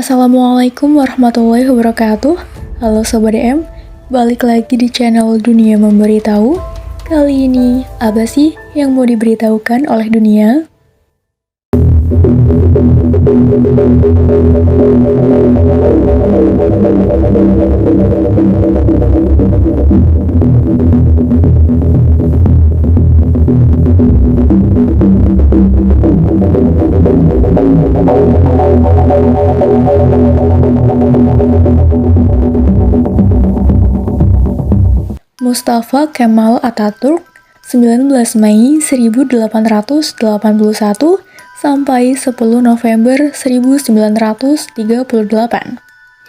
Assalamualaikum warahmatullahi wabarakatuh. Halo Sobat DM, balik lagi di channel Dunia Memberitahu. Kali ini, apa sih yang mau diberitahukan oleh dunia? Mustafa Kemal Atatürk, 19 Mei 1881 sampai 10 November 1938.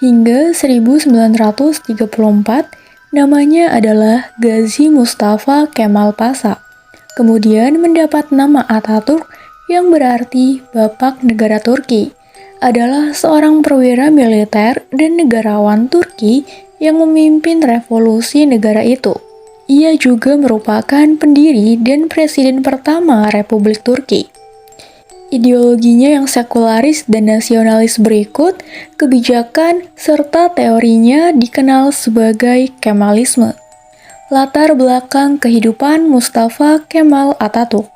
Hingga 1934, namanya adalah Gazi Mustafa Kemal Pasha. Kemudian mendapat nama Atatürk yang berarti Bapak Negara Turki. Adalah seorang perwira militer dan negarawan Turki yang memimpin revolusi negara itu. Ia juga merupakan pendiri dan presiden pertama Republik Turki. Ideologinya yang sekularis dan nasionalis berikut, kebijakan serta teorinya dikenal sebagai Kemalisme. Latar belakang kehidupan Mustafa Kemal Atatürk.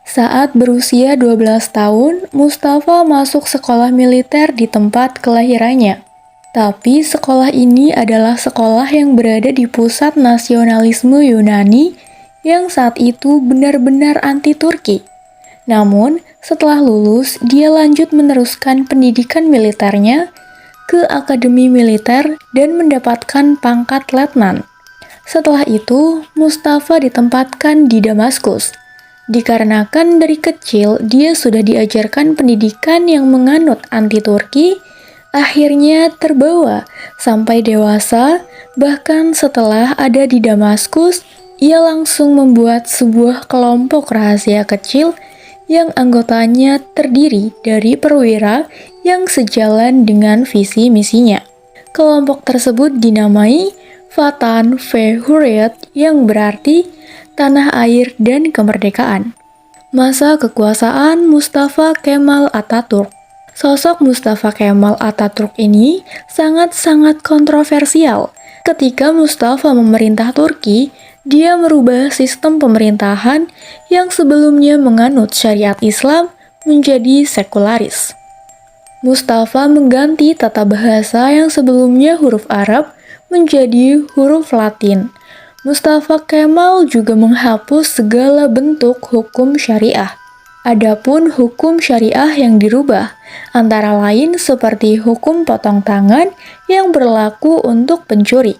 Saat berusia 12 tahun, Mustafa masuk sekolah militer di tempat kelahirannya. Tapi sekolah ini adalah sekolah yang berada di pusat nasionalisme Yunani yang saat itu benar-benar anti-Turki. Namun, setelah lulus, dia lanjut meneruskan pendidikan militernya ke Akademi Militer dan mendapatkan pangkat letnan. Setelah itu, Mustafa ditempatkan di Damaskus. Dikarenakan dari kecil dia sudah diajarkan pendidikan yang menganut anti-Turki, akhirnya terbawa sampai dewasa. Bahkan setelah ada di Damaskus, ia langsung membuat sebuah kelompok rahasia kecil yang anggotanya terdiri dari perwira yang sejalan dengan visi misinya. Kelompok tersebut dinamai Vatan ve Hurriyet yang berarti tanah air dan kemerdekaan. Masa kekuasaan Mustafa Kemal Atatürk. Sosok Mustafa Kemal Atatürk ini sangat-sangat kontroversial. Ketika Mustafa memerintah Turki, dia merubah sistem pemerintahan yang sebelumnya menganut syariat Islam menjadi sekularis. Mustafa mengganti tata bahasa yang sebelumnya huruf Arab menjadi huruf Latin. Mustafa Kemal juga menghapus segala bentuk hukum syariah. Adapun hukum syariah yang dirubah, antara lain seperti hukum potong tangan yang berlaku untuk pencuri,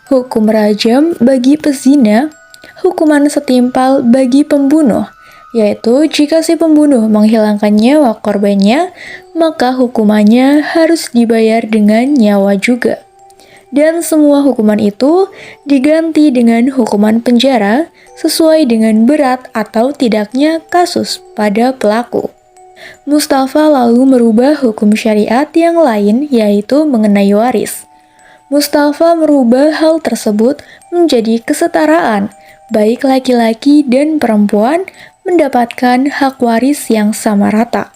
hukum rajam bagi pezina, hukuman setimpal bagi pembunuh, yaitu jika si pembunuh menghilangkan nyawa korbannya, maka hukumannya harus dibayar dengan nyawa juga. Dan semua hukuman itu diganti dengan hukuman penjara sesuai dengan berat atau tidaknya kasus pada pelaku. Mustafa lalu merubah hukum syariat yang lain, yaitu mengenai waris. Mustafa merubah hal tersebut menjadi kesetaraan, baik laki-laki dan perempuan mendapatkan hak waris yang sama rata.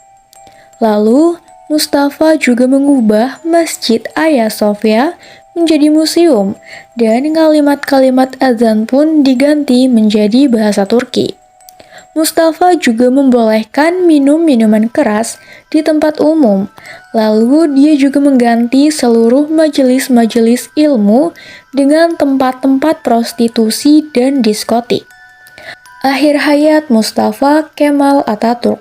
Lalu, Mustafa juga mengubah Masjid Hagia Sophia menjadi museum, dan kalimat-kalimat azan pun diganti menjadi bahasa Turki. Mustafa juga membolehkan minum minuman keras di tempat umum. Lalu dia juga mengganti seluruh majelis-majelis ilmu dengan tempat-tempat prostitusi dan diskotik. Akhir hayat Mustafa Kemal Atatürk.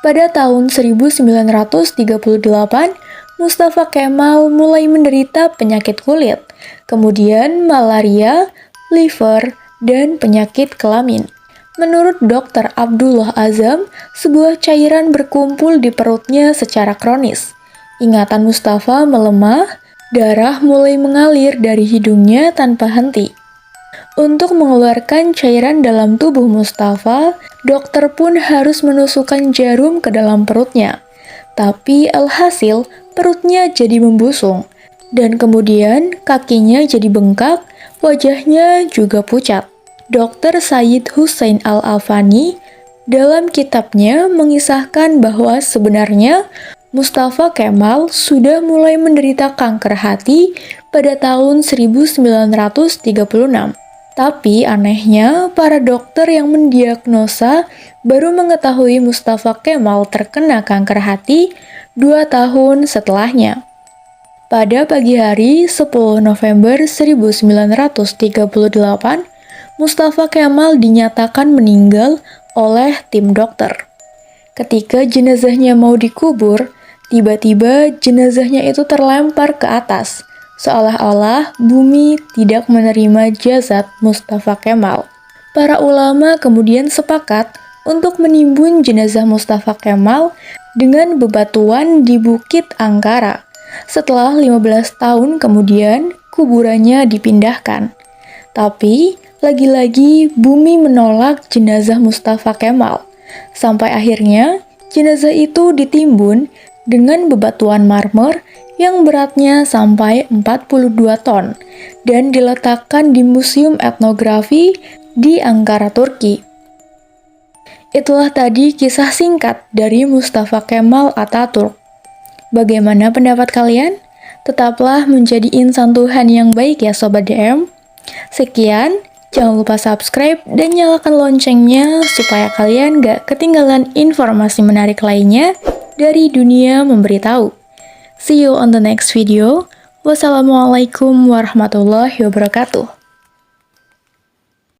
Pada tahun 1938, Mustafa Kemal mulai menderita penyakit kulit, kemudian malaria, liver, dan penyakit kelamin. Menurut Dr. Abdullah Azam, sebuah cairan berkumpul di perutnya secara kronis. Ingatan Mustafa melemah, darah mulai mengalir dari hidungnya tanpa henti. Untuk mengeluarkan cairan dalam tubuh Mustafa, dokter pun harus menusukkan jarum ke dalam perutnya. Tapi alhasil, perutnya jadi membusung, dan kemudian kakinya jadi bengkak, wajahnya juga pucat. Dr. Sayyid Hussein Al-Afani dalam kitabnya mengisahkan bahwa sebenarnya Mustafa Kemal sudah mulai menderita kanker hati pada tahun 1936. Tapi anehnya, para dokter yang mendiagnosa baru mengetahui Mustafa Kemal terkena kanker hati 2 tahun setelahnya. Pada pagi hari 10 November 1938, Mustafa Kemal dinyatakan meninggal oleh tim dokter. Ketika jenazahnya mau dikubur, tiba-tiba jenazahnya itu terlempar ke atas, seolah-olah bumi tidak menerima jasad Mustafa Kemal. Para ulama kemudian sepakat untuk menimbun jenazah Mustafa Kemal dengan bebatuan di Bukit Angkara. Setelah 15 tahun kemudian, kuburannya dipindahkan. Tapi, lagi-lagi bumi menolak jenazah Mustafa Kemal. Sampai akhirnya, jenazah itu ditimbun dengan bebatuan marmer yang beratnya sampai 42 ton dan diletakkan di Museum Etnografi di Ankara, Turki. Itulah tadi kisah singkat dari Mustafa Kemal Atatürk. Bagaimana pendapat kalian? Tetaplah menjadi insan Tuhan yang baik ya Sobat DM. Sekian, jangan lupa subscribe dan nyalakan loncengnya supaya kalian gak ketinggalan informasi menarik lainnya dari dunia memberitahu. See you on the next video. Wassalamualaikum warahmatullahi wabarakatuh.